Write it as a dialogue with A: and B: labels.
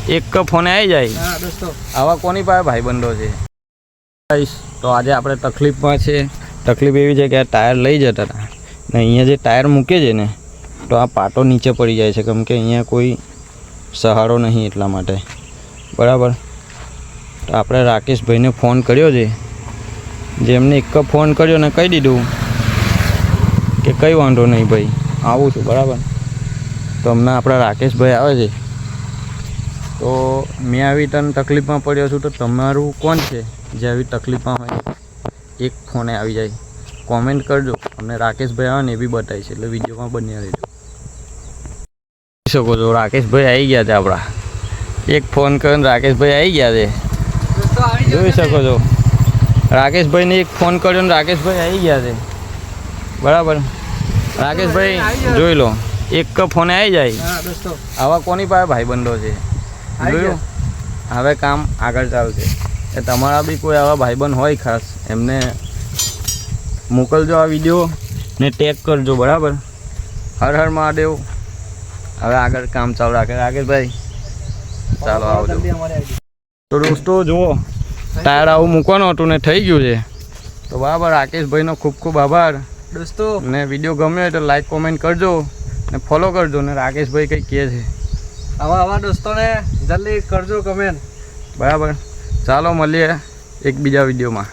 A: એક ફોને આવી જાય.
B: હા દોસ્તો,
A: આવા કોની પાસે ભાઈબંધો છે? તો આજે આપણે તકલીફમાં છે. તકલીફ એવી છે કે આ ટાયર લઈ જતા હતા ને અહીંયા જે ટાયર મૂકે છે ને તો આ પાટો નીચે પડી જાય છે, કેમ કે અહીંયા કોઈ સહારો નહીં એટલા માટે. બરાબર. તો આપણે રાકેશભાઈને ફોન કર્યો છે, જેમને એક ફોન કર્યો ને કહી દીધું કે કંઈ વાંધો નહીં ભાઈ, આવું છું. બરાબર. તો હમણાં આપણા રાકેશભાઈ આવે છે. તો મેં આવી તને તકલીફમાં પડ્યો છું, તો તમારું કોણ છે જે આવી તકલીફમાં હોય એક ફોને આવી જાય? કોમેન્ટ કરજો. અમને રાકેશભાઈ આવે ને એ બી બતાવીશ, એટલે વિડીયોમાં બન્યા રહેજો. જોઈ શકો છો રાકેશભાઈ આવી ગયા છે આપણા. એક ફોન કરીને રાકેશભાઈ આવી ગયા છે. જોઈ શકો છો રાકેશભાઈને એક ફોન કર્યો ને રાકેશભાઈ આવી ગયા છે. બરાબર. રાકેશભાઈ જોઈ લો, એક ફોને આવી જાય.
B: હા દોસ્તો,
A: આવા કોની પાસે ભાઈબંધો છે? જોયું. હવે કામ આગળ ચાલશે. એ તમારા બી કોઈ આવા ભાઈબંધ હોય ખાસ, એમને મોકલજો આ વિડીયો ને ટેગ કરજો. બરાબર. હર હર મહાદેવ. હવે આગળ કામ ચાલુ રાખે રાકેશભાઈ. ચાલો આવજો. તો દોસ્તો જુઓ, ટાયર આવું મૂકવાનું હતું ને થઈ ગયું છે. તો બરાબર, રાકેશભાઈનો ખૂબ ખૂબ આભાર
B: દોસ્તો.
A: ને વિડીયો ગમ્યો હોય તો લાઈક કોમેન્ટ કરજો ને ફોલો કરજો. ને રાકેશભાઈ કંઈ કહે છે
B: આવા દોસ્તોને જલ્દી કરજો કમેન્ટ.
A: બરાબર. ચાલો મળીએ એક બીજા વિડીયોમાં.